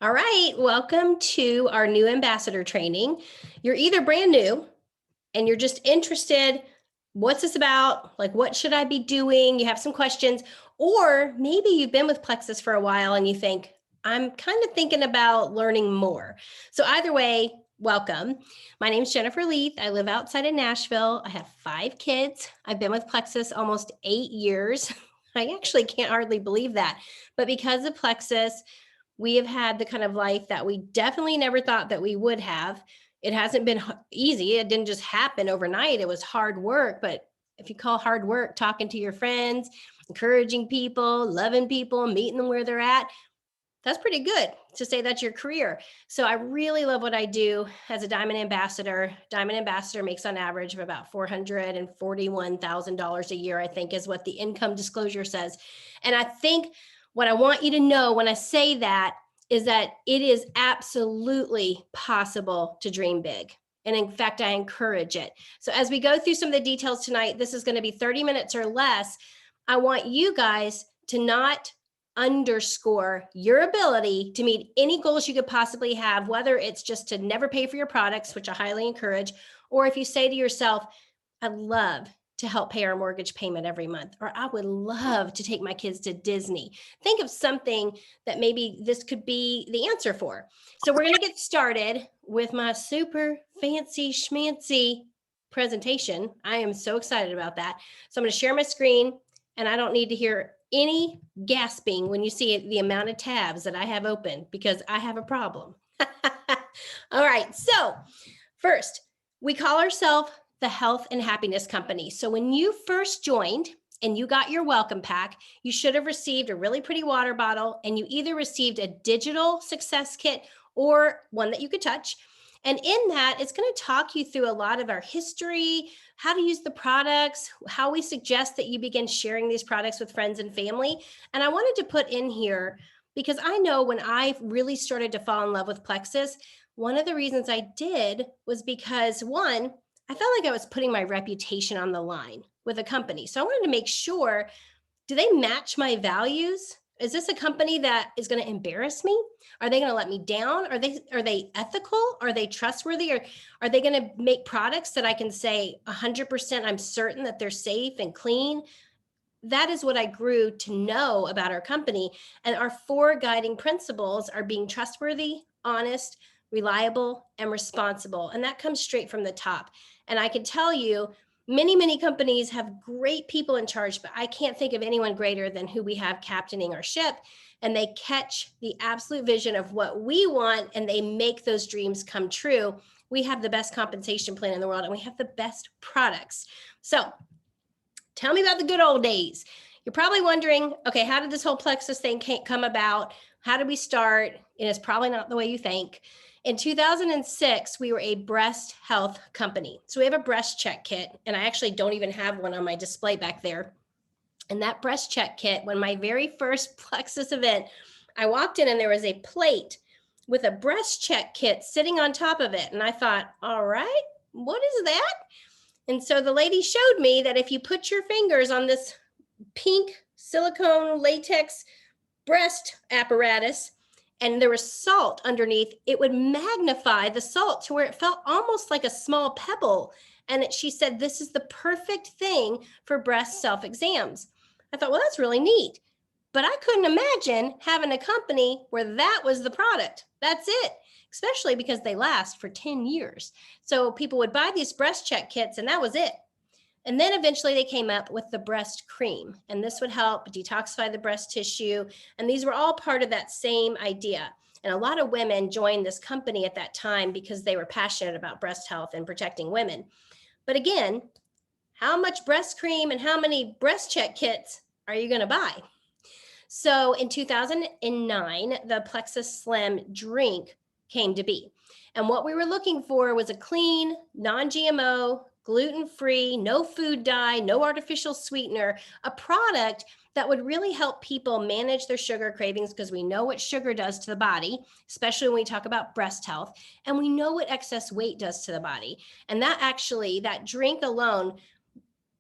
All right, welcome to our new ambassador training. You're either brand new and you're just interested, what's this about? Like, what should I be doing? You have some questions, or maybe you've been with Plexus for a while and you think, I'm kind of thinking about learning more. So, either way, welcome. My name is Jennifer Leith. I live outside of Nashville. I have 5 kids. I've been with Plexus almost 8 years. I actually can't hardly believe that. But because of Plexus, we have had the kind of life that we definitely never thought that we would have. It hasn't been easy. It didn't just happen overnight. It was hard work. But if you call hard work talking to your friends, encouraging people, loving people, meeting them where they're at, that's pretty good to say that's your career. So I really love what I do as a Diamond Ambassador. Diamond Ambassador makes on average of about $441,000 a year, I think is what the income disclosure says. And I think what I want you to know when I say that is that it is absolutely possible to dream big. And in fact, I encourage it. So as we go through some of the details tonight, this is going to be 30 minutes or less. I want you guys to not underscore your ability to meet any goals you could possibly have, whether it's just to never pay for your products, which I highly encourage, or if you say to yourself, I'd love to help pay our mortgage payment every month, or I would love to take my kids to Disney. Think of something that maybe this could be the answer for. So we're going to get started with my super fancy schmancy presentation. I am so excited about that. So I'm going to share my screen, and I don't need to hear any gasping when you see the amount of tabs that I have open because I have a problem. All right. So first, we call ourselves the Health and Happiness Company. So when you first joined and you got your welcome pack, you should have received a really pretty water bottle, and you either received a digital success kit or one that you could touch. And in that, it's going to talk you through a lot of our history, how to use the products, how we suggest that you begin sharing these products with friends and family. And I wanted to put in here because I know when I really started to fall in love with Plexus, one of the reasons I did was because, one, I felt like I was putting my reputation on the line with a company. So I wanted to make sure, do they match my values? Is this a company that is going to embarrass me? Are they going to let me down? Are they ethical? Are they trustworthy? Or are they going to make products that I can say 100% I'm certain that they're safe and clean? That is what I grew to know about our company. And our 4 guiding principles are being trustworthy, honest, reliable, and responsible. And that comes straight from the top. And I can tell you, many companies have great people in charge, but I can't think of anyone greater than who we have captaining our ship. And they catch the absolute vision of what we want, and they make those dreams come true. We have the best compensation plan in the world, and we have the best products. So tell me about the good old days. You're probably wondering, okay, how did this whole Plexus thing come about? How did we start? And it's probably not the way you think. In 2006, we were a breast health company. So we have a breast check kit, and I actually don't even have one on my display back there. And that breast check kit, when my very first Plexus event, I walked in and there was a plate with a breast check kit sitting on top of it. And I thought, all right, what is that? And so the lady showed me that if you put your fingers on this pink silicone latex breast apparatus and there was salt underneath, it would magnify the salt to where it felt almost like a small pebble. And she said, this is the perfect thing for breast self-exams. I thought, well, that's really neat. But I couldn't imagine having a company where that was the product. That's it, especially because they last for 10 years. So people would buy these breast check kits and that was it. And then eventually they came up with the breast cream, and this would help detoxify the breast tissue. And these were all part of that same idea. And a lot of women joined this company at that time because they were passionate about breast health and protecting women. But again, how much breast cream and how many breast check kits are you going to buy? So in 2009, the Plexus Slim drink came to be. And what we were looking for was a clean, non-GMO, gluten-free, no food dye, no artificial sweetener, a product that would really help people manage their sugar cravings, because we know what sugar does to the body, especially when we talk about breast health, and we know what excess weight does to the body. And that drink alone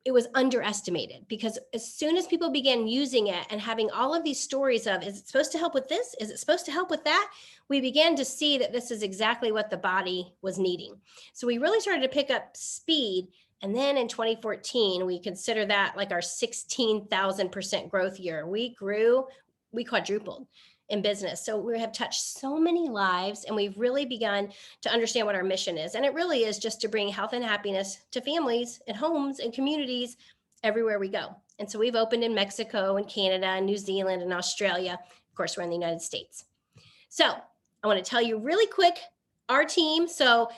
it was underestimated, because as soon as people began using it and having all of these stories of, is it supposed to help with this? Is it supposed to help with that? We began to see that this is exactly what the body was needing. So we really started to pick up speed. And then in 2014, we consider that like our 16,000% growth year. We grew, we quadrupled in business. So we have touched so many lives, and we've really begun to understand what our mission is. And it really is just to bring health and happiness to families and homes and communities everywhere we go. And so we've opened in Mexico and Canada and New Zealand and Australia. Of course, we're in the United States. So I want to tell you really quick, our team. So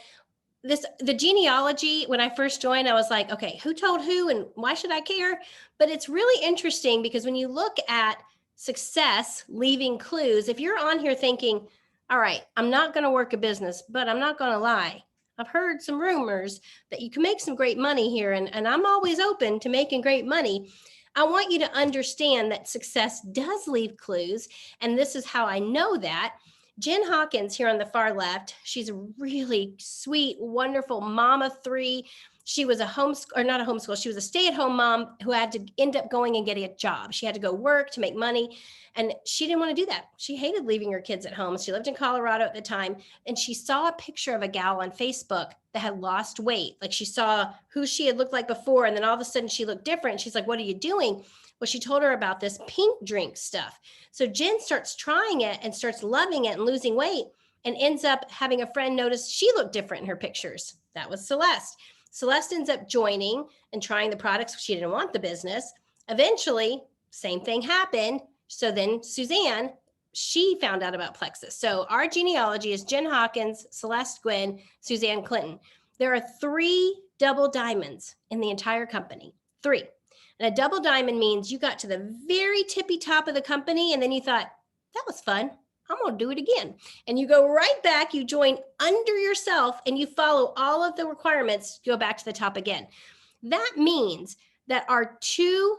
the genealogy, when I first joined, I was like, okay, who told who and why should I care? But it's really interesting, because when you look at success leaving clues, if you're on here thinking, all right, I'm not going to work a business, but I'm not going to lie, I've heard some rumors that you can make some great money here, and I'm always open to making great money. I want you to understand that success does leave clues, and this is how I know that. Jen Hawkins here on the far left, she's a really sweet, wonderful mom of three. She was a homeschool, or not a homeschool, she was a stay-at-home mom who had to end up going and getting a job. She had to go work to make money, and she didn't want to do that. She hated leaving her kids at home. She lived in Colorado at the time, and she saw a picture of a gal on Facebook that had lost weight. Like, she saw who she had looked like before, and then all of a sudden she looked different. She's like, what are you doing? Well, she told her about this pink drink stuff. So Jen starts trying it and starts loving it and losing weight, and ends up having a friend notice she looked different in her pictures. That was Celeste. Celeste ends up joining and trying the products. She didn't want the business. Eventually, same thing happened. So then Suzanne, she found out about Plexus. So our genealogy is Jen Hawkins, Celeste Gwynn, Suzanne Clinton. There are 3 double diamonds in the entire company, 3. And a double diamond means you got to the very tippy top of the company, and then you thought, that was fun, I'm going to do it again. And you go right back, you join under yourself, and you follow all of the requirements, go back to the top again. That means that our 2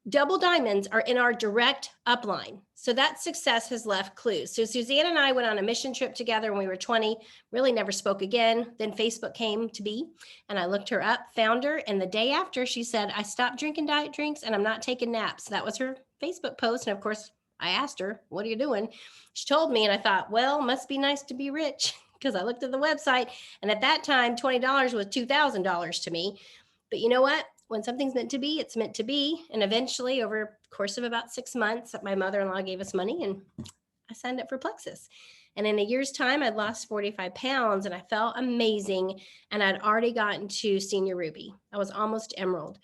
double diamonds are in our direct upline. So that success has left clues. So Suzanne and I went on a mission trip together when we were 20, really never spoke again. Then Facebook came to be, and I looked her up, found her, and the day after she said, I stopped drinking diet drinks and I'm not taking naps. That was her Facebook post. And of course, I asked her, what are you doing? She told me, and I thought, well, must be nice to be rich, because I looked at the website, and at that time, $20 was $2,000 to me. But you know what? When something's meant to be, it's meant to be. And eventually, over the course of about 6 months, my mother-in-law gave us money, and I signed up for Plexus. And in a year's time, I'd lost 45 pounds, and I felt amazing. And I'd already gotten to senior Ruby. I was almost Emerald.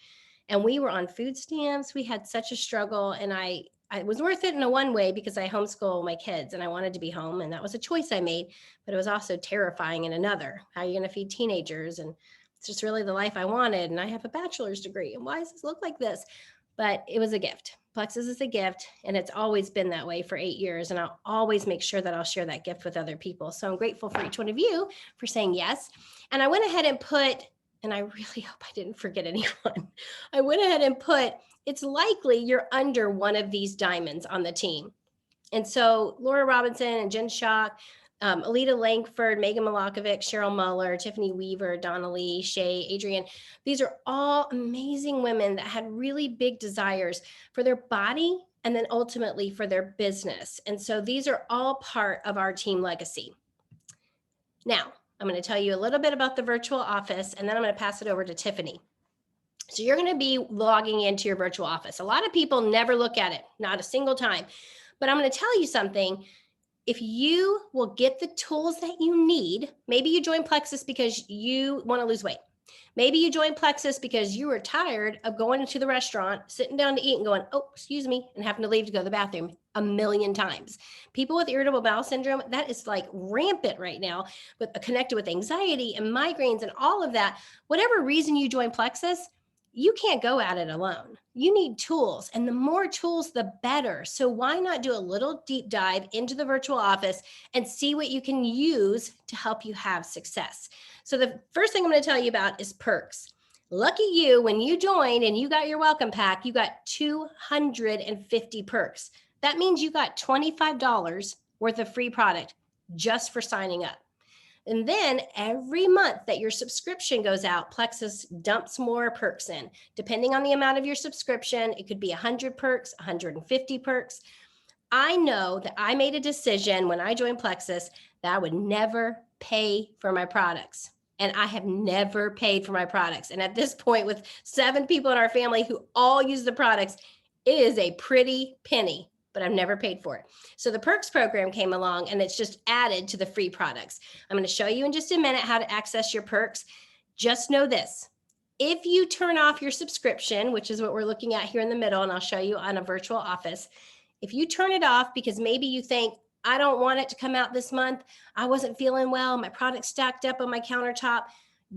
And we were on food stamps. We had such a struggle. And I was worth it in a one way, because I homeschool my kids and I wanted to be home. And that was a choice I made. But it was also terrifying in another. How are you going to feed teenagers? And it's just really the life I wanted. And I have a bachelor's degree. And why does this look like this? But it was a gift. Plexus is a gift. And it's always been that way for 8 years. And I'll always make sure that I'll share that gift with other people. So I'm grateful for each one of you for saying yes. And I went ahead and put, and I really hope I didn't forget anyone. I went ahead and put, it's likely you're under one of these diamonds on the team. And so Laura Robinson and Jen Schock, Alita Langford, Megan Malakovic, Cheryl Muller, Tiffany Weaver, Donna Lee, Shay, Adrienne. These are all amazing women that had really big desires for their body and then ultimately for their business. And so these are all part of our team legacy. Now, I'm going to tell you a little bit about the virtual office, and then I'm going to pass it over to Tiffany. So you're going to be logging into your virtual office. A lot of people never look at it, not a single time. But I'm going to tell you something. If you will get the tools that you need, maybe you join Plexus because you want to lose weight. Maybe you join Plexus because you were tired of going into the restaurant, sitting down to eat and going, oh, excuse me, and having to leave to go to the bathroom a million times. People with irritable bowel syndrome, that is like rampant right now, but connected with anxiety and migraines and all of that. Whatever reason you join Plexus, you can't go at it alone. You need tools, and the more tools, the better. So why not do a little deep dive into the virtual office and see what you can use to help you have success? So the first thing I'm going to tell you about is perks. Lucky you, when you joined and you got your welcome pack, you got 250 perks. That means you got $25 worth of free product just for signing up. And then every month that your subscription goes out, Plexus dumps more perks in. Depending on the amount of your subscription, it could be 100 perks, 150 perks. I know that I made a decision when I joined Plexus that I would never pay for my products. And I have never paid for my products. And at this point, with 7 people in our family who all use the products, it is a pretty penny, but I've never paid for it. So the perks program came along and it's just added to the free products. I'm going to show you in just a minute how to access your perks. Just know this. If you turn off your subscription, which is what we're looking at here in the middle, and I'll show you on a virtual office, if you turn it off because maybe you think, I don't want it to come out this month, I wasn't feeling well, my product stacked up on my countertop,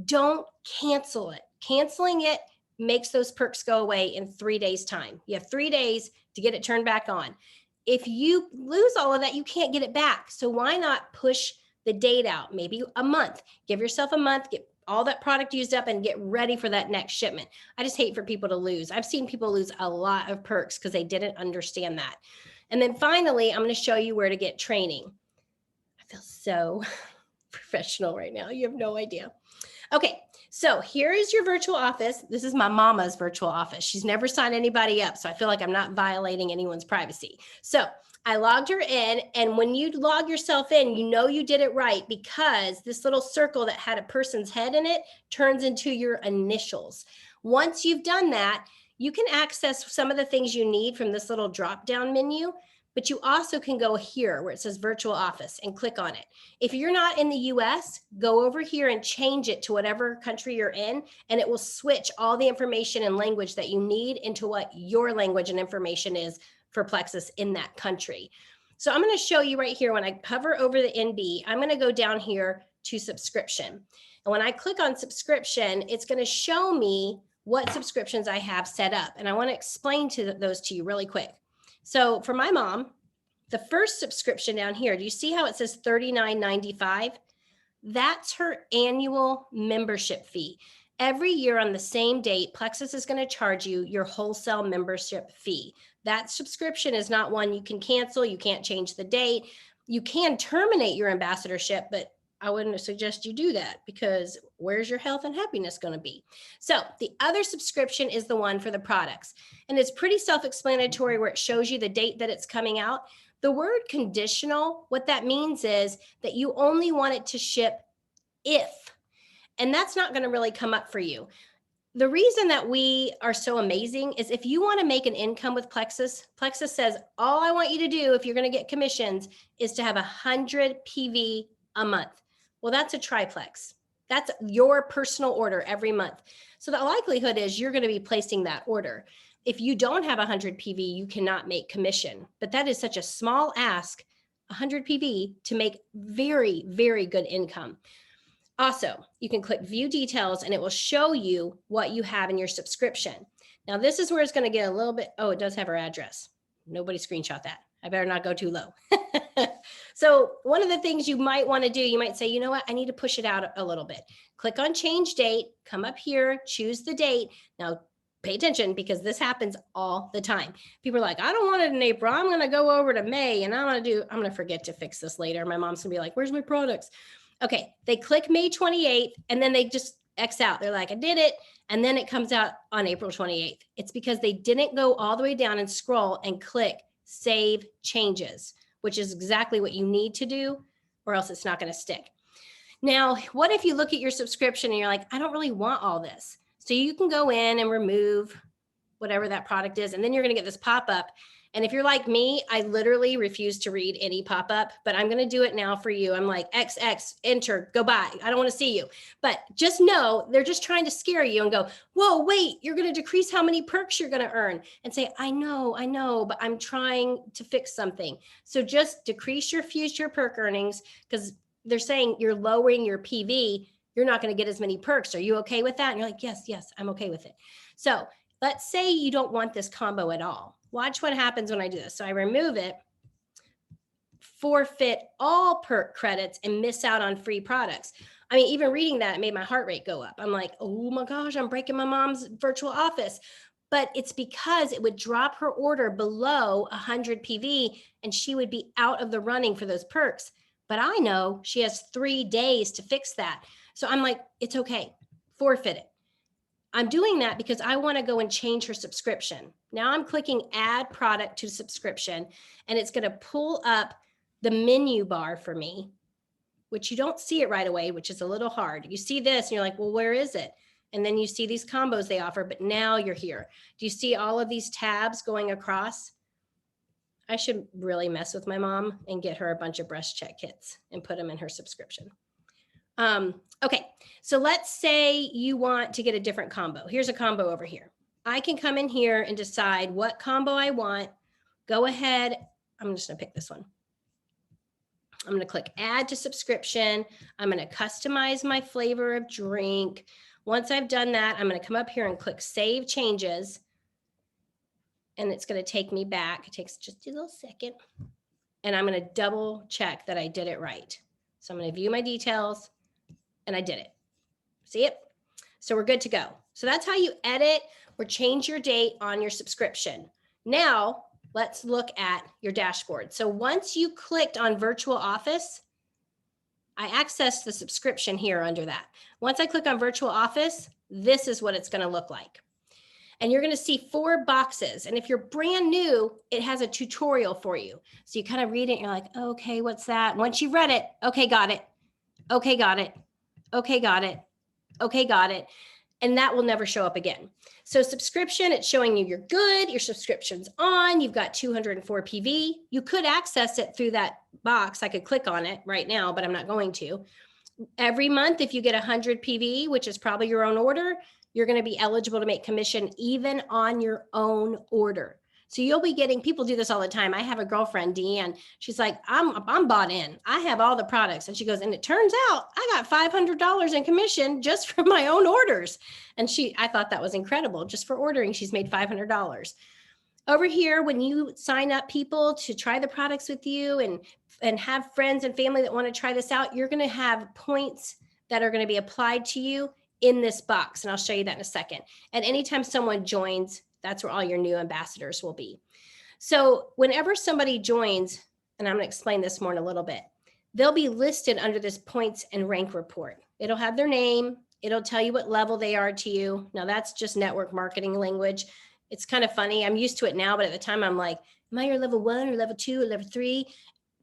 don't cancel it. Canceling it makes those perks go away in 3 days' time. You have 3 days to get it turned back on. If you lose all of that, you can't get it back. So why not push the date out, maybe a month? Give yourself a month, get all that product used up and get ready for that next shipment. I just hate for people to lose. I've seen people lose a lot of perks because they didn't understand that. And then finally, I'm going to show you where to get training. I feel so professional right now. You have no idea. Okay, so here is your virtual office. This is my mama's virtual office. She's never signed anybody up, so I feel like I'm not violating anyone's privacy. So I logged her in, and when you log yourself in, you know you did it right because this little circle that had a person's head in it turns into your initials. Once you've done that, you can access some of the things you need from this little drop-down menu, but you also can go here where it says virtual office and click on it. If you're not in the US, go over here and change it to whatever country you're in, and it will switch all the information and language that you need into what your language and information is for Plexus in that country. So I'm going to show you right here. When I hover over the NB, I'm going to go down here to subscription. And when I click on subscription, it's going to show me what subscriptions I have set up. And I want to explain those to you really quick. So for my mom, the first subscription down here, do you see how it says $39.95? That's her annual membership fee. Every year on the same date, Plexus is going to charge you your wholesale membership fee. That subscription is not one you can cancel. You can't change the date. You can terminate your ambassadorship, but I wouldn't suggest you do that because where's your health and happiness going to be? So the other subscription is the one for the products. And it's pretty self-explanatory where it shows you the date that it's coming out. The word conditional, what that means is that you only want it to ship if, and that's not going to really come up for you. The reason that we are so amazing is if you want to make an income with Plexus, Plexus says, all I want you to do if you're going to get commissions is to have 100 PV a month. Well, that's a triplex. That's your personal order every month. So the likelihood is you're going to be placing that order. If you don't have 100 PV, you cannot make commission. But that is such a small ask, 100 PV, to make very, very good income. Also, you can click view details and it will show you what you have in your subscription. Now, this is where it's going to get a little bit, oh, it does have her address. Nobody screenshot that. I better not go too low. So one of the things you might want to do, you might say, you know what, I need to push it out a little bit. Click on change date, come up here, choose the date. Now, pay attention because this happens all the time. People are like, I don't want it in April. I'm going to go over to May and I'm going to forget to fix this later. My mom's going to be like, where's my products? Okay, they click May 28th and then they just X out. They're like, I did it. And then it comes out on April 28th. It's because they didn't go all the way down and scroll and click save changes, which is exactly what you need to do, or else it's not going to stick. Now, what if you look at your subscription and you're like, I don't really want all this. So you can go in and remove whatever that product is, and then you're going to get this pop-up. And if you're like me, I literally refuse to read any pop-up, but I'm going to do it now for you. I'm like, XX, enter, go buy. I don't want to see you. But just know they're just trying to scare you and go, whoa, wait, you're going to decrease how many perks you're going to earn. And say, I know, but I'm trying to fix something. So just decrease your future perk earnings because they're saying you're lowering your PV. You're not going to get as many perks. Are you okay with that? And you're like, yes, I'm okay with it. So let's say you don't want this combo at all. Watch what happens when I do this. So I remove it, forfeit all perk credits, and miss out on free products. I mean, even reading that, it made my heart rate go up. I'm like, oh my gosh, I'm breaking my mom's virtual office. But it's because it would drop her order below 100 PV and she would be out of the running for those perks. but I know she has 3 days to fix that. So I'm like, it's okay, forfeit it. I'm doing that because I want to go and change her subscription. Now I'm clicking add product to subscription, and it's going to pull up the menu bar for me, which you don't see it right away, which is a little hard. You see this and you're like, well, where is it? And then you see these combos they offer, but now you're here. Do you see all of these tabs going across? I should really mess with my mom and get her a bunch of breast check kits and put them in her subscription. Okay, so let's say you want to get a different combo. Here's a combo over here. I can come in here and decide what combo I want. Go ahead. I'm just gonna pick this one. I'm gonna click add to subscription. I'm gonna customize my flavor of drink. Once I've done that, I'm gonna come up here and click save changes. And it's gonna take me back. It takes just a little second. And I'm gonna double check that I did it right. So I'm gonna view my details, and I did it. See it? So we're good to go. So that's how you edit or change your date on your subscription. Now, let's look at your dashboard. So once you clicked on virtual office, I accessed the subscription here under that. Once I click on virtual office, this is what it's going to look like. And you're going to see 4 boxes. And if you're brand new, it has a tutorial for you. So you kind of read it and you're like, okay, what's that? Once you've read it, okay, got it. Okay, got it. Okay, got it. Okay, got it. And that will never show up again. So subscription, it's showing you you're good, your subscription's on, you've got 204 PV. You could access it through that box. I could click on it right now, but I'm not going to. Every month, if you get 100 PV, which is probably your own order, you're going to be eligible to make commission even on your own order. So you'll be getting, people do this all the time. I have a girlfriend, Deanne. She's like, I'm bought in. I have all the products. And she goes, and it turns out I got $500 in commission just from my own orders. And I thought that was incredible. Just for ordering, she's made $500. Over here, when you sign up people to try the products with you and have friends and family that want to try this out, you're going to have points that are going to be applied to you in this box. And I'll show you that in a second. And anytime someone joins, that's where all your new ambassadors will be. So whenever somebody joins, and I'm going to explain this more in a little bit, they'll be listed under this points and rank report. It'll have their name. It'll tell you what level they are to you. Now that's just network marketing language. It's kind of funny. I'm used to it now, but at the time I'm like, am I your level 1 or level 2 or level 3?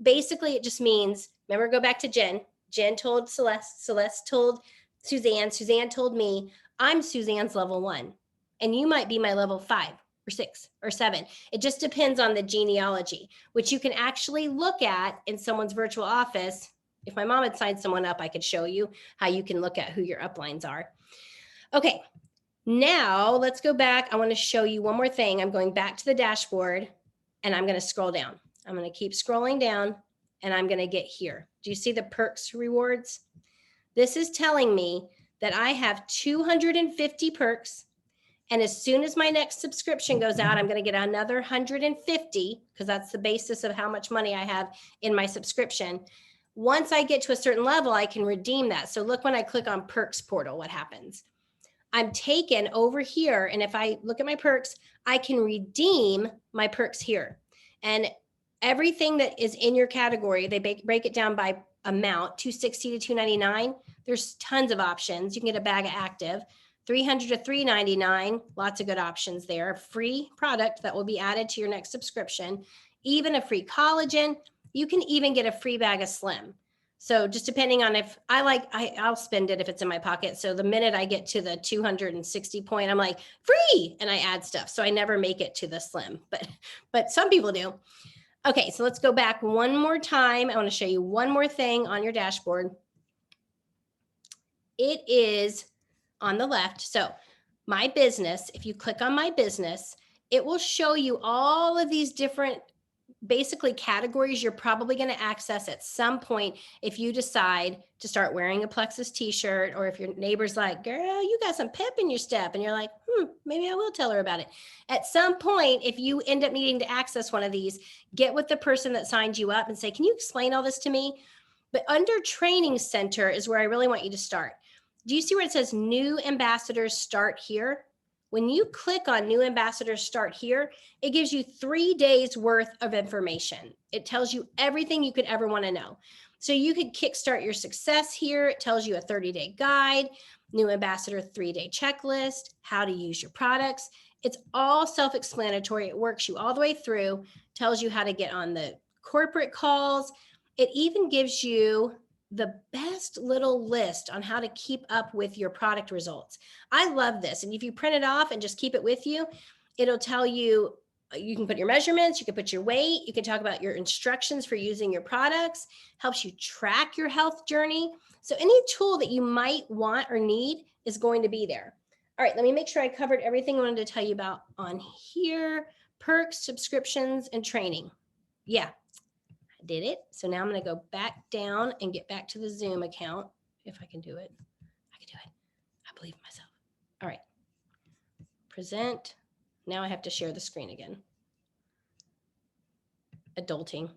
Basically, it just means, remember, go back to Jen. Jen told Celeste. Celeste told Suzanne. Suzanne told me, I'm Suzanne's level 1. And you might be my level 5 or 6 or 7. It just depends on the genealogy, which you can actually look at in someone's virtual office. If my mom had signed someone up, I could show you how you can look at who your uplines are. Okay, now let's go back. I want to show you one more thing. I'm going back to the dashboard and I'm going to scroll down. I'm going to keep scrolling down and I'm going to get here. Do you see the perks rewards? This is telling me that I have 250 perks. And as soon as my next subscription goes out, I'm going to get another 150 because that's the basis of how much money I have in my subscription. Once I get to a certain level, I can redeem that. So look, when I click on Perks Portal, what happens? I'm taken over here. And if I look at my perks, I can redeem my perks here. And everything that is in your category, they break it down by amount, $260 to $299. There's tons of options. You can get a bag of active. $300 to $399, lots of good options there. A free product that will be added to your next subscription, even a free collagen. You can even get a free bag of Slim. So just depending on if I'll spend it if it's in my pocket. So the minute I get to the 260 point, I'm like, free, and I add stuff. So I never make it to the Slim, but some people do. Okay, so let's go back one more time. I want to show you one more thing on your dashboard. It is on the left. So my business, if you click on my business, it will show you all of these different basically categories you're probably going to access at some point if you decide to start wearing a Plexus t-shirt, or if your neighbor's like, girl, you got some pep in your step, and you're like, maybe I will tell her about it. At some point, if you end up needing to access one of these, get with the person that signed you up and say, can you explain all this to me? But under Training Center is where I really want you to start. Do you see where it says new ambassadors start here? When you click on new ambassadors start here, it gives you 3 days worth of information. It tells you everything you could ever want to know. So you could kickstart your success here. It tells you a 30-day guide, new ambassador 3-day checklist, how to use your products. It's all self-explanatory. It works you all the way through, tells you how to get on the corporate calls. It even gives you the best little list on how to keep up with your product results. I love this. And if you print it off and just keep it with you, it'll tell you, you can put your measurements, you can put your weight, you can talk about your instructions for using your products, helps you track your health journey. So any tool that you might want or need is going to be there. All right, let me make sure I covered everything I wanted to tell you about on here. Perks, subscriptions, and training. Yeah, I did it. So now I'm going to go back down and get back to the Zoom account. If I can do it. I can do it. I believe in myself. All right. Present. Now I have to share the screen again. Adulting.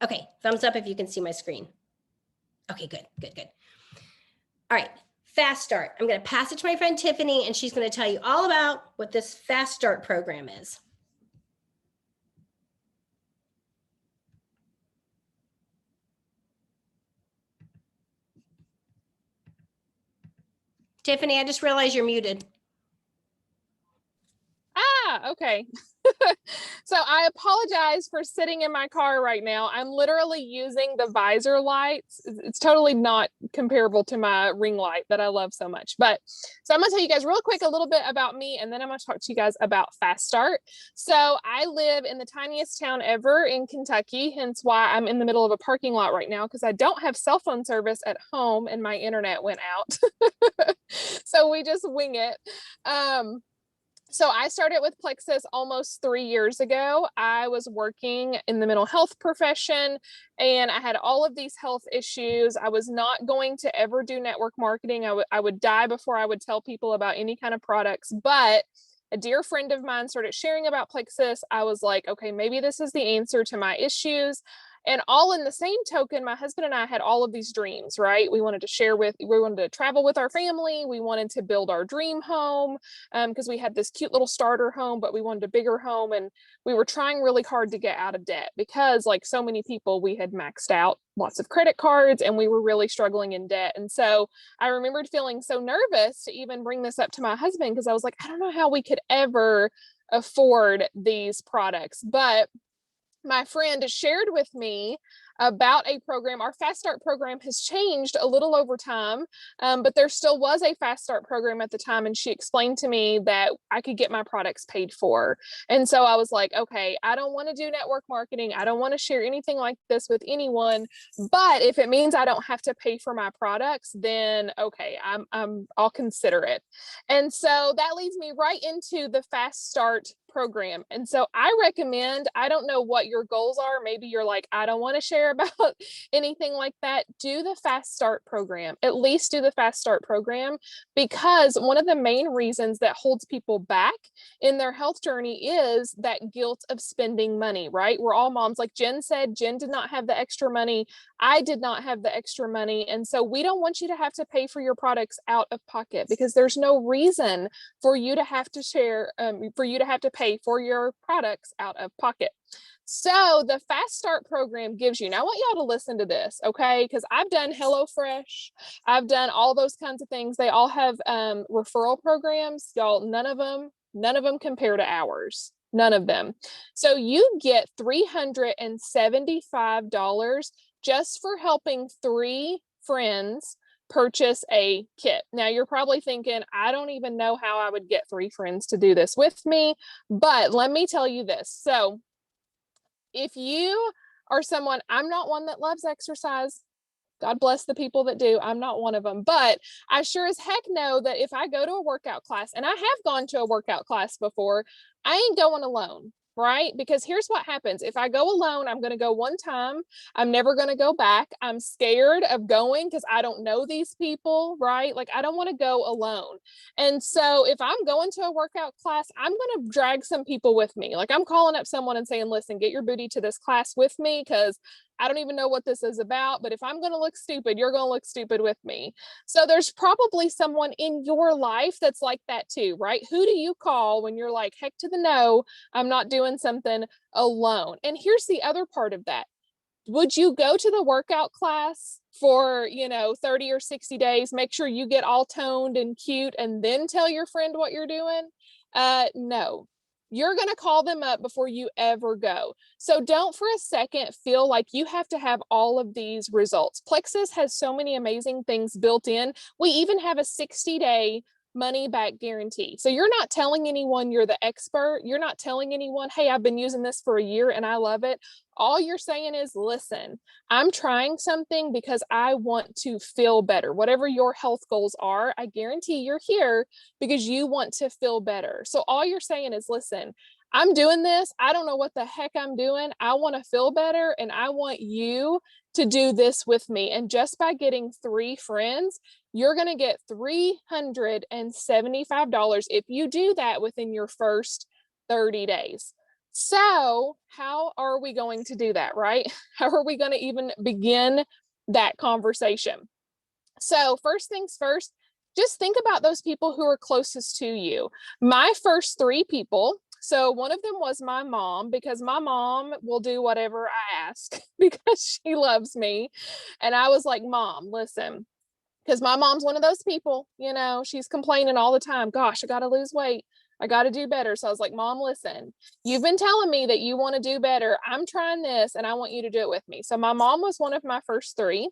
Okay, thumbs up if you can see my screen. Okay, good, good, good. All right, Fast Start. I'm going to pass it to my friend Tiffany, and she's going to tell you all about what this Fast Start program is. Tiffany, I just realized you're muted. Okay. So I apologize for sitting in my car right now. I'm literally using the visor lights. It's totally not comparable to my ring light that I love so much. But so I'm gonna tell you guys real quick a little bit about me, and then I'm gonna talk to you guys about Fast Start. So I live in the tiniest town ever in Kentucky, hence why I'm in the middle of a parking lot right now, because I don't have cell phone service at home and my internet went out. So we just wing it. So I started with Plexus almost 3 years ago. I was working in the mental health profession and I had all of these health issues. I was not going to ever do network marketing. I would die before I would tell people about any kind of products, but a dear friend of mine started sharing about Plexus. I was like, okay, maybe this is the answer to my issues. And all in the same token, my husband and I had all of these dreams, right? We wanted to travel with our family. We wanted to build our dream home because we had this cute little starter home, but we wanted a bigger home. And we were trying really hard to get out of debt because, like so many people, we had maxed out lots of credit cards and we were really struggling in debt. And so I remembered feeling so nervous to even bring this up to my husband because I was like, I don't know how we could ever afford these products. But my friend shared with me about a program. Our Fast Start program has changed a little over time, but there still was a Fast Start program at the time. And she explained to me that I could get my products paid for. And so I was like, okay, I don't want to do network marketing. I don't want to share anything like this with anyone. But if it means I don't have to pay for my products, then okay, I'll consider it. And so that leads me right into the Fast Start program. And so I recommend, I don't know what your goals are. Maybe you're like, I don't want to share about anything like that. Do the Fast Start program. At least do the Fast Start program, because one of the main reasons that holds people back in their health journey is that guilt of spending money, right? We're all moms. Like Jen said, Jen did not have the extra money. I did not have the extra money. And so we don't want you to have to pay for your products out of pocket, because there's no reason for you to have to pay for your products out of pocket. So the Fast Start program gives you, now I want y'all to listen to this, okay? Because I've done HelloFresh, I've done all those kinds of things. They all have referral programs. Y'all, none of them compare to ours. None of them. So you get $375 just for helping 3 friends purchase a kit. Now you're probably thinking, I don't even know how I would get 3 friends to do this with me, but let me tell you this. So if you are someone, I'm not one that loves exercise. God bless the people that do. I'm not one of them, but I sure as heck know that if I go to a workout class, and I have gone to a workout class before, I ain't going alone. Right? Because here's what happens. If I go alone, I'm going to go one time. I'm never going to go back. I'm scared of going because I don't know these people, right? Like I don't want to go alone. And so if I'm going to a workout class, I'm going to drag some people with me. Like I'm calling up someone and saying, listen, get your booty to this class with me because I don't even know what this is about, but if I'm going to look stupid, you're going to look stupid with me. So there's probably someone in your life that's like that too, right? Who do you call when you're like, heck to the no, I'm not doing something alone? And here's the other part of that. Would you go to the workout class for, 30 or 60 days, make sure you get all toned and cute, and then tell your friend what you're doing? No. You're going to call them up before you ever go. So don't for a second feel like you have to have all of these results. Plexus has so many amazing things built in. We even have a 60-day money back guarantee. So you're not telling anyone you're the expert. You're not telling anyone, hey, I've been using this for a year and I love it. All you're saying is, listen, I'm trying something because I want to feel better. Whatever your health goals are, I guarantee you're here because you want to feel better. So all you're saying is, listen, I'm doing this. I don't know what the heck I'm doing. I want to feel better and I want you to do this with me. And just by getting 3 friends, you're going to get $375 if you do that within your first 30 days. So how are we going to do that, right? How are we going to even begin that conversation? So first things first, just think about those people who are closest to you. My first 3 people, so one of them was my mom, because my mom will do whatever I ask because she loves me. And I was like, Mom, listen, because my mom's one of those people, she's complaining all the time. Gosh, I got to lose weight. I got to do better. So I was like, Mom, listen, you've been telling me that you want to do better. I'm trying this and I want you to do it with me. So my mom was one of my first 3.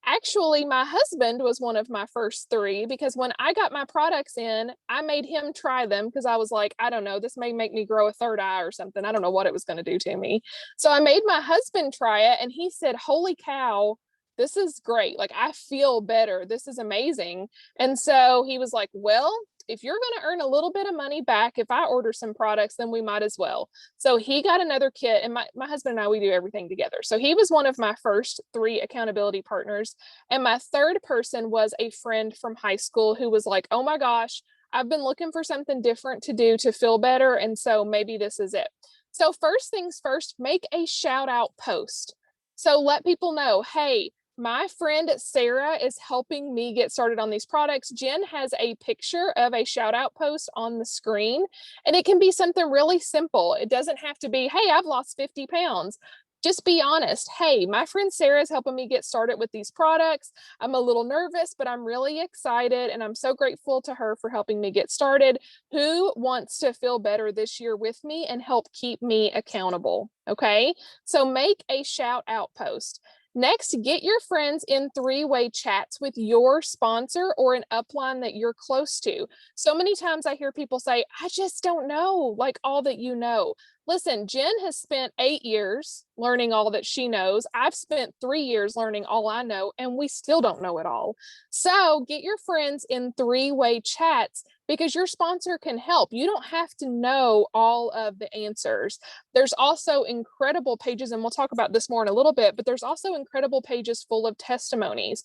Actually, my husband was one of my first 3 because when I got my products in, I made him try them because I was like, I don't know, this may make me grow a 3rd eye or something. I don't know what it was going to do to me. So I made my husband try it and he said, holy cow, this is great. Like, I feel better. This is amazing. And so he was like, well, if you're going to earn a little bit of money back, if I order some products, then we might as well. So he got another kit, and my husband and I, we do everything together. So he was one of my first 3 accountability partners. And my 3rd person was a friend from high school who was like, oh my gosh, I've been looking for something different to do to feel better. And so maybe this is it. So first things first, make a shout out post. So let people know, hey, my friend Sarah is helping me get started on these products. Jen has a picture of a shout out post on the screen, and it can be something really simple. It doesn't have to be, hey, I've lost 50 pounds. Just be honest. Hey, my friend Sarah is helping me get started with these products. I'm a little nervous, but I'm really excited, and I'm so grateful to her for helping me get started. Who wants to feel better this year with me and help keep me accountable? Okay, so make a shout out post. Next, get your friends in 3-way chats with your sponsor or an upline that you're close to. So many times I hear people say, I just don't know, like all that you know. Listen, Jen has spent 8 years learning all that she knows. I've spent 3 years learning all I know, and we still don't know it all. So get your friends in 3-way chats because your sponsor can help. You don't have to know all of the answers. There's also incredible pages, and we'll talk about this more in a little bit, but there's also incredible pages full of testimonies.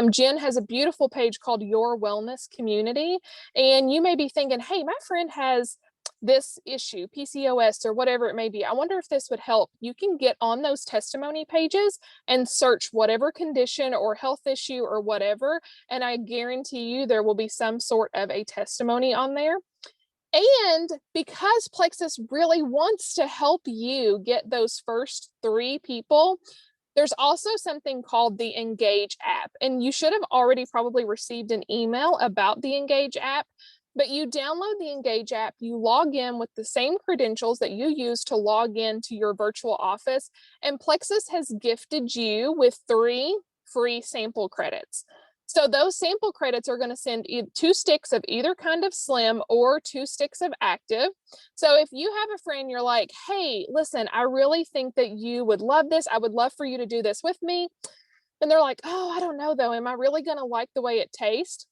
Jen has a beautiful page called Your Wellness Community, and you may be thinking, hey, my friend has this issue, PCOS or whatever it may be. I wonder if this would help. You can get on those testimony pages and search whatever condition or health issue or whatever, and I guarantee you there will be some sort of a testimony on there. And because Plexus really wants to help you get those first 3 people, there's also something called the Engage app. And you should have already probably received an email about the Engage app, but you download the Engage app, you log in with the same credentials that you use to log in to your virtual office, and Plexus has gifted you with 3 free sample credits. So those sample credits are going to send 2 sticks of either kind of slim or 2 sticks of active. So if you have a friend, you're like, hey, listen, I really think that you would love this. I would love for you to do this with me. And they're like, oh, I don't know though. Am I really going to like the way it tastes?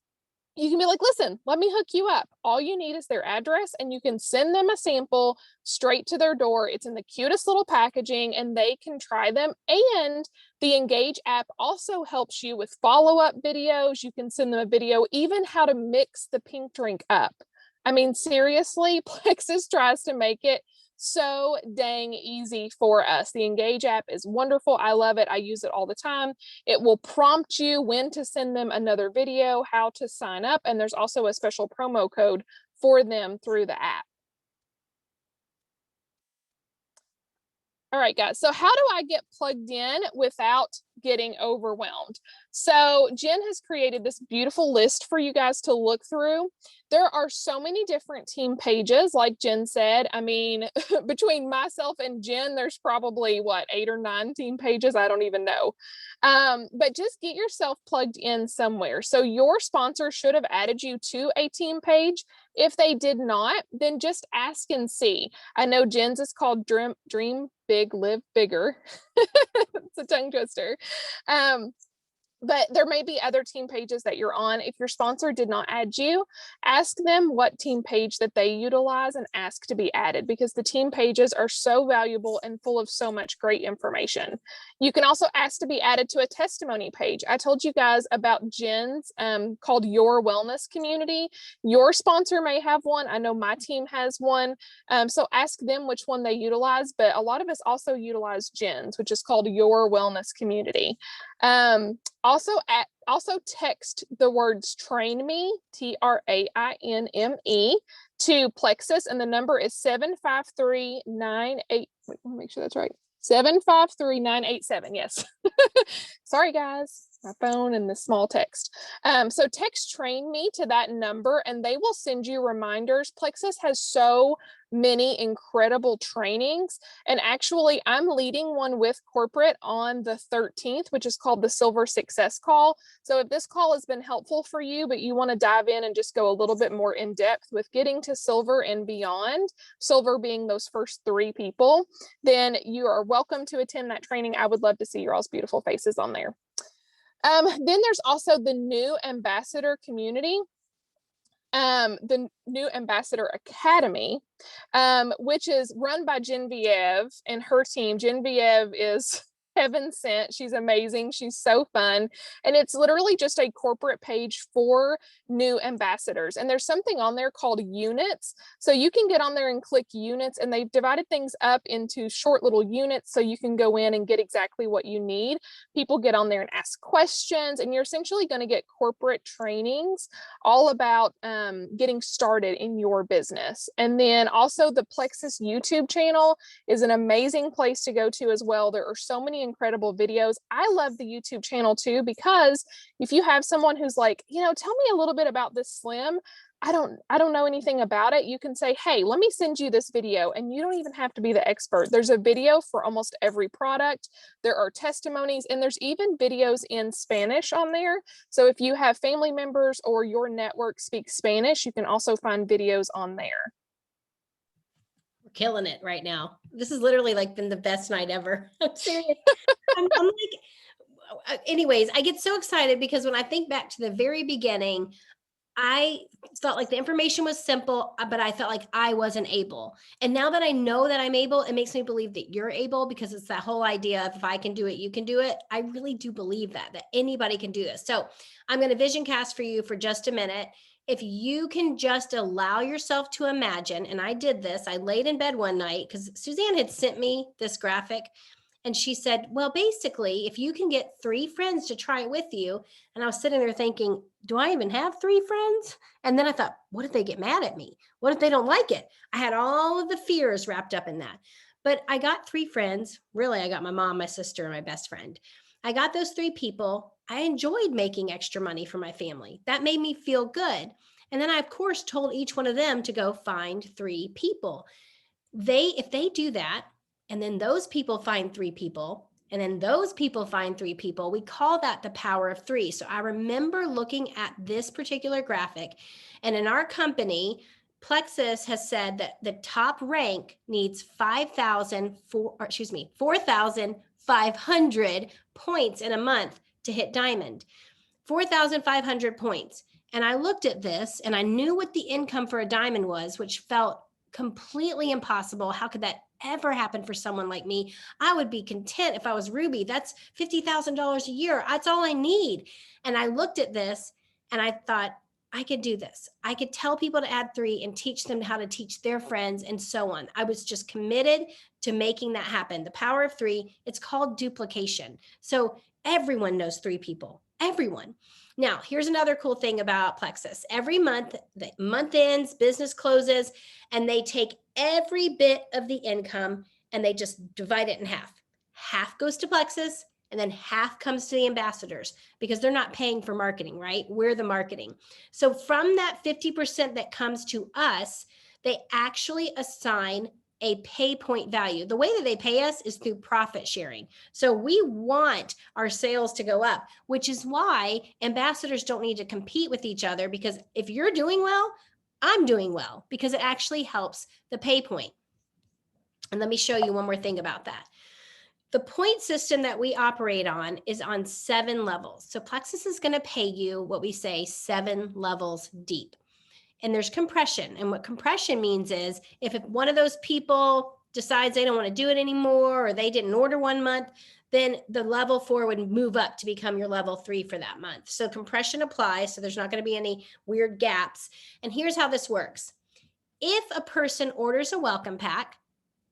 You can be like, listen, let me hook you up. All you need is their address and you can send them a sample straight to their door. It's in the cutest little packaging and they can try them. And the Engage app also helps you with follow-up videos. You can send them a video, even how to mix the pink drink up. I mean, seriously, Plexus tries to make it so dang easy for us. The Engage app is wonderful. I love it. I use it all the time. It will prompt you when to send them another video, how to sign up, and there's also a special promo code for them through the app. All right, guys. So how do I get plugged in without getting overwhelmed? So Jen has created this beautiful list for you guys to look through. There are so many different team pages, like Jen said. I mean, between myself and Jen, there's probably what, 8 or 9 team pages. I don't even know. But just get yourself plugged in somewhere. So your sponsor should have added you to a team page. If they did not, then just ask and see. I know Jen's is called Dream Big, Live Bigger. It's a tongue twister. But there may be other team pages that you're on. If your sponsor did not add you, ask them what team page that they utilize and ask to be added, because the team pages are so valuable and full of so much great information. You can also ask to be added to a testimony page. I told you guys about Jen's called Your Wellness Community. Your sponsor may have one. I know my team has one. So ask them which one they utilize, but a lot of us also utilize Jen's, which is called Your Wellness Community. Also text the words train me, TRAINME, to Plexus, and the number is 75398. Wait, let me make sure that's right. 753-987. Yes. Sorry, guys. My phone and the small text. So text train me to that number and they will send you reminders. Plexus has so many incredible trainings. And actually, I'm leading one with corporate on the 13th, which is called the Silver Success Call. So if this call has been helpful for you, but you want to dive in and just go a little bit more in depth with getting to silver and beyond, silver being those first 3 people, then you are welcome to attend that training. I would love to see your all's beautiful faces on there. Then there's also the new ambassador community, the new ambassador academy, which is run by Genevieve and her team. Genevieve is heaven sent. She's amazing. She's so fun. And it's literally just a corporate page for new ambassadors. And there's something on there called units. So you can get on there and click units, and they've divided things up into short little units so you can go in and get exactly what you need. People get on there and ask questions, and you're essentially going to get corporate trainings all about getting started in your business. And then also the Plexus YouTube channel is an amazing place to go to as well. There are so many incredible videos. I love the YouTube channel too, because if you have someone who's like, you know, tell me a little bit about this slim, I don't know anything about it, you can say, hey, let me send you this video, and you don't even have to be the expert. There's a video for almost every product. There are testimonies, and there's even videos in Spanish on there. So if you have family members or your network speaks Spanish, you can also find videos on there. We're killing it right now. This has literally like been the best night ever. I'm serious. I'm like, anyways, I get so excited because when I think back to the very beginning, I felt like the information was simple, but I felt like I wasn't able. And now that I know that I'm able, it makes me believe that you're able, because it's that whole idea of if I can do it, you can do it. I really do believe that anybody can do this. So I'm going to vision cast for you for just a minute. If you can just allow yourself to imagine, and I did this, I laid in bed one night because Suzanne had sent me this graphic. And she said, well, basically, if you can get 3 friends to try it with you. And I was sitting there thinking, do I even have 3 friends? And then I thought, what if they get mad at me? What if they don't like it? I had all of the fears wrapped up in that. But I got 3 friends. Really, I got my mom, my sister, and my best friend. I got those 3 people. I enjoyed making extra money for my family. That made me feel good. And then I, of course, told each one of them to go find 3 people. If they do that, and then those people find 3 people, and then those people find 3 people, we call that the power of 3. So I remember looking at this particular graphic, and in our company, Plexus has said that the top rank needs 4,500 points in a month to hit diamond. 4,500 points. And I looked at this and I knew what the income for a diamond was, which felt completely impossible. How could that ever happen for someone like me? I would be content if I was Ruby. That's $50,000 a year. That's all I need. And I looked at this and I thought, I could do this. I could tell people to add 3 and teach them how to teach their friends and so on. I was just committed to making that happen. The power of 3, it's called duplication. So everyone knows 3 people, everyone. Now, here's another cool thing about Plexus. Every month, the month ends, business closes, and they take every bit of the income and they just divide it in half. Half goes to Plexus and then half comes to the ambassadors because they're not paying for marketing, right? We're the marketing. So from that 50% that comes to us, they actually assign a pay point value. The way that they pay us is through profit sharing. So we want our sales to go up, which is why ambassadors don't need to compete with each other, because if you're doing well, I'm doing well, because it actually helps the pay point. And let me show you one more thing about that. The point system that we operate on is on 7 levels. So Plexus is going to pay you what we say 7 levels deep. And there's compression. And what compression means is if one of those people decides they don't want to do it anymore, or they didn't order 1 month, then the level 4 would move up to become your level 3 for that month. So compression applies. So there's not going to be any weird gaps. And here's how this works. If a person orders a welcome pack,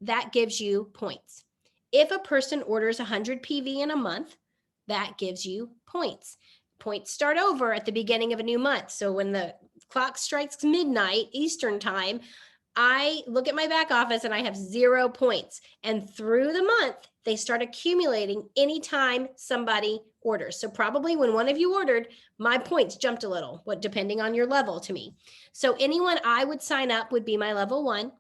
that gives you points. If a person orders 100 PV in a month, that gives you points. Points start over at the beginning of a new month. So when the clock strikes midnight Eastern time, I look at my back office and I have 0 points. And through the month, they start accumulating anytime somebody orders. So probably when one of you ordered, my points jumped a little, depending on your level to me. So anyone I would sign up would be my level 1.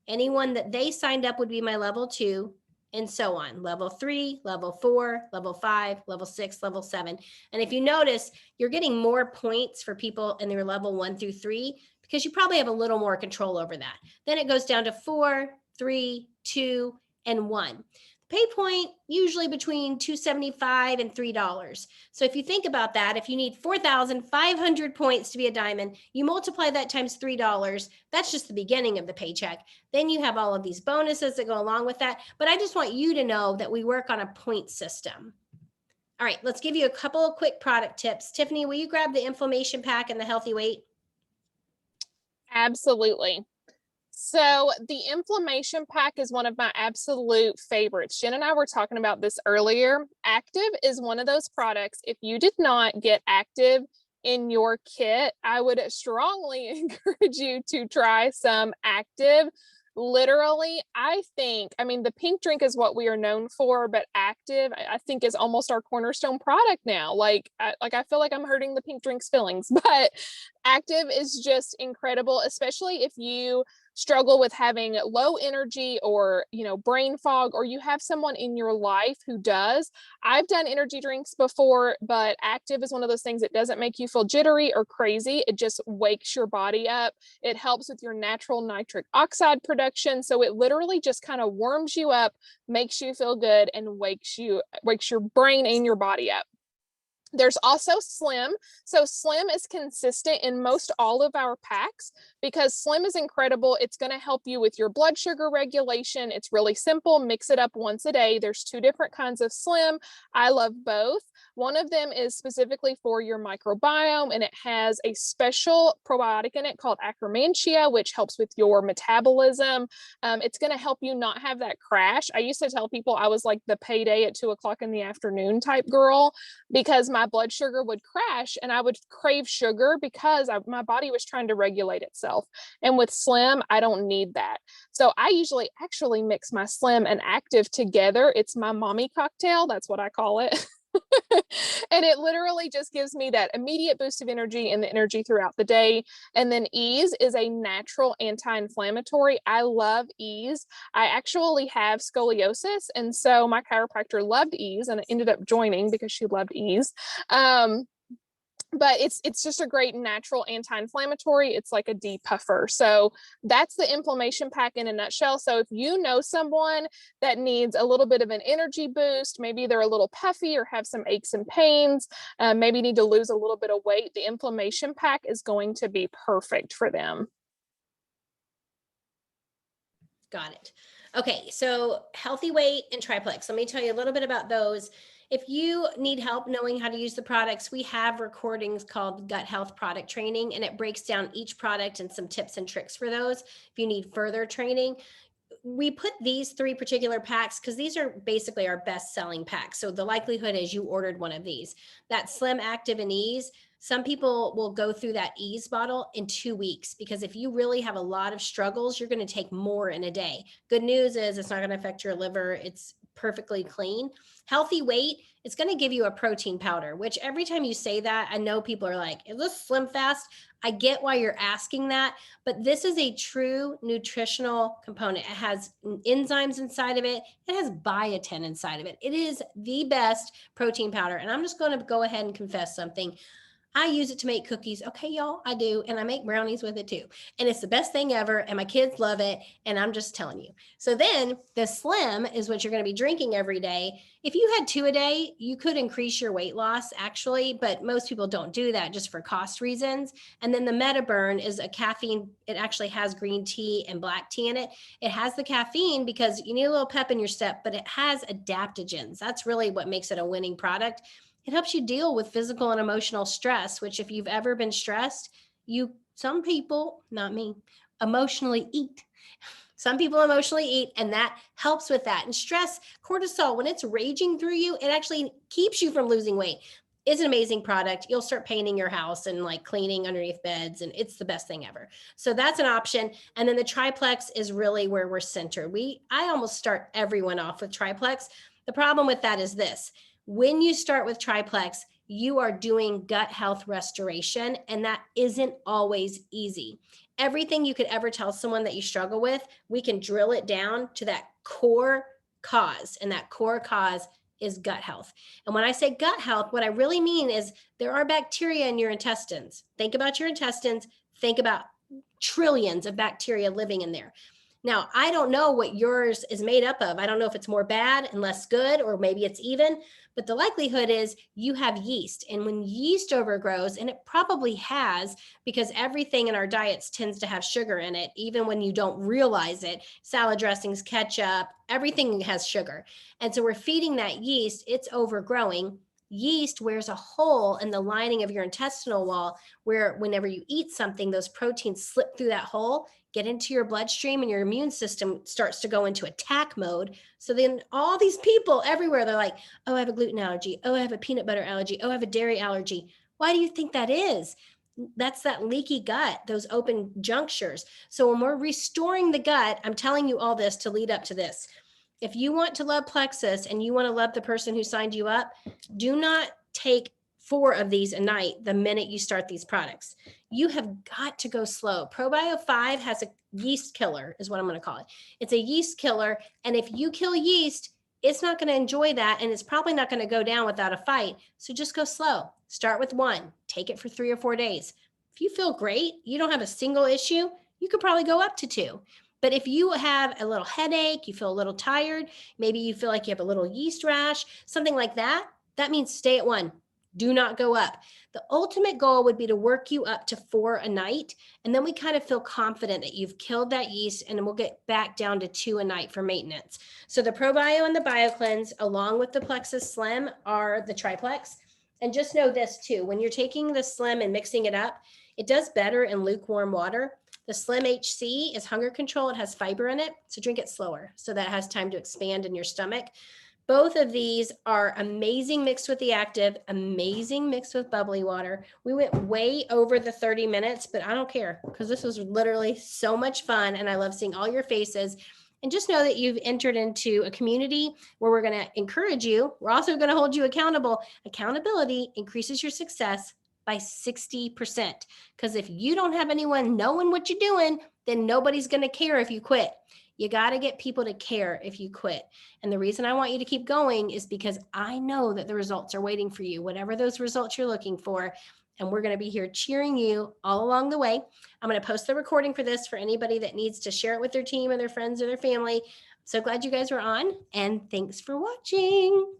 Anyone that they signed up would be my level 2, and so on. Level 3, level 4, level 5, level 6, level 7. And if you notice, you're getting more points for people in their level 1 through 3 because you probably have a little more control over that. Then it goes down to 4, 3, 2, and 1. Pay point usually between $2.75 and $3. So if you think about that, if you need 4,500 points to be a diamond, you multiply that times $3. That's just the beginning of the paycheck. Then you have all of these bonuses that go along with that. But I just want you to know that we work on a point system. All right, let's give you a couple of quick product tips. Tiffany, will you grab the inflammation pack and the healthy weight? Absolutely. So the inflammation pack is one of my absolute favorites. Jen and I were talking about this earlier. Active is one of those products. If you did not get Active in your kit, I would strongly encourage you to try some Active. Literally, I mean, the pink drink is what we are known for, but Active, I think, is almost our cornerstone product now. I feel like I'm hurting the pink drink's feelings, but Active is just incredible, especially if you struggle with having low energy or, brain fog, or you have someone in your life who does. I've done energy drinks before, but Active is one of those things that doesn't make you feel jittery or crazy. It just wakes your body up. It helps with your natural nitric oxide production. So it literally just kind of warms you up, makes you feel good, and wakes your brain and your body up. There's also Slim. So Slim is consistent in most all of our packs because Slim is incredible. It's going to help you with your blood sugar regulation. It's really simple. Mix it up once a day. There's 2 different kinds of Slim. I love both. One of them is specifically for your microbiome, and it has a special probiotic in it called Akkermansia, which helps with your metabolism. It's going to help you not have that crash. I used to tell people I was like the payday at 2 o'clock in the afternoon type girl, because my blood sugar would crash and I would crave sugar because my body was trying to regulate itself. And with Slim, I don't need that. So I usually actually mix my Slim and Active together. It's my mommy cocktail. That's what I call it. And it literally just gives me that immediate boost of energy and the energy throughout the day. And then Ease is a natural anti-inflammatory. I love Ease. I actually have scoliosis, and so my chiropractor loved Ease and ended up joining because she loved Ease. But it's just a great natural anti-inflammatory. It's like a depuffer. So that's the inflammation pack in a nutshell. So if you know someone that needs a little bit of an energy boost, maybe they're a little puffy or have some aches and pains, maybe need to lose a little bit of weight, the inflammation pack is going to be perfect for them. Got it. Okay, so healthy weight and triplex. Let me tell you a little bit about those. If you need help knowing how to use the products, we have recordings called Gut Health Product Training, and it breaks down each product and some tips and tricks for those. If you need further training, we put these three particular packs because these are basically our best selling packs. So the likelihood is you ordered one of these. That Slim, Active, and Ease, some people will go through that Ease bottle in 2 weeks, because if you really have a lot of struggles, you're going to take more in a day. Good news is it's not going to affect your liver. It's perfectly clean. Healthy weight, it's going to give you a protein powder, which every time you say that, I know people are like, is this Slim Fast? I get why you're asking that, but this is a true nutritional component. It has enzymes inside of it. It has biotin inside of it. It is the best protein powder. And I'm just going to go ahead and confess something. I use it to make cookies. Okay, y'all, I do. And I make brownies with it too. And it's the best thing ever. And my kids love it. And I'm just telling you. So then the Slim is what you're going to be drinking every day. If you had 2 a day, you could increase your weight loss actually, but most people don't do that just for cost reasons. And then the MetaBurn is a caffeine. It actually has green tea and black tea in it. It has the caffeine because you need a little pep in your step, but it has adaptogens. That's really what makes it a winning product. It helps you deal with physical and emotional stress, which if you've ever been stressed, some people, not me, emotionally eat. Some people emotionally eat, and that helps with that. And stress, cortisol, when it's raging through you, it actually keeps you from losing weight. It's an amazing product. You'll start painting your house and like cleaning underneath beds, and it's the best thing ever. So that's an option. And then the triplex is really where we're centered. I almost start everyone off with triplex. The problem with that is this: when you start with triplex, you are doing gut health restoration, and that isn't always easy. Everything you could ever tell someone that you struggle with, we can drill it down to that core cause, and that core cause is gut health. And when I say gut health, what I really mean is there are bacteria in your intestines. Think about your intestines, think about trillions of bacteria living in there. Now, I don't know what yours is made up of. I don't know if it's more bad and less good, or maybe it's even, but the likelihood is you have yeast. And when yeast overgrows, and it probably has, because everything in our diets tends to have sugar in it, even when you don't realize it, salad dressings, ketchup, everything has sugar. And so we're feeding that yeast, it's overgrowing. Yeast wears a hole in the lining of your intestinal wall where whenever you eat something, those proteins slip through that hole, get into your bloodstream, and your immune system starts to go into attack mode. So then all these people everywhere, they're like, oh, I have a gluten allergy. Oh, I have a peanut butter allergy. Oh, I have a dairy allergy. Why do you think that is? That's that leaky gut, those open junctures. So when we're restoring the gut, I'm telling you all this to lead up to this. If you want to love Plexus and you want to love the person who signed you up, do not take 4 of these a night the minute you start these products. You have got to go slow. ProBio 5 has a yeast killer, is what I'm going to call it. It's a yeast killer. And if you kill yeast, it's not going to enjoy that. And it's probably not going to go down without a fight. So just go slow. Start with 1. Take it for 3 or 4 days. If you feel great, you don't have a single issue, you could probably go up to 2. But if you have a little headache, you feel a little tired, maybe you feel like you have a little yeast rash, something like that, that means stay at 1. Do not go up. The ultimate goal would be to work you up to 4 a night. And then we kind of feel confident that you've killed that yeast, and then we'll get back down to 2 a night for maintenance. So the ProBio and the BioCleanse, along with the Plexus Slim, are the triplex. And just know this too, when you're taking the Slim and mixing it up, it does better in lukewarm water. The Slim HC is hunger control. It has fiber in it, so drink it slower so that it has time to expand in your stomach. Both of these are amazing mixed with the active, amazing mixed with bubbly water. We went way over the 30 minutes, but I don't care because this was literally so much fun, and I love seeing all your faces. And just know that you've entered into a community where we're going to encourage you. We're also going to hold you accountable. Accountability increases your success by 60%. Because if you don't have anyone knowing what you're doing, then nobody's going to care if you quit. You got to get people to care if you quit. And the reason I want you to keep going is because I know that the results are waiting for you, whatever those results you're looking for. And we're going to be here cheering you all along the way. I'm going to post the recording for this for anybody that needs to share it with their team or their friends or their family. So glad you guys were on, and thanks for watching.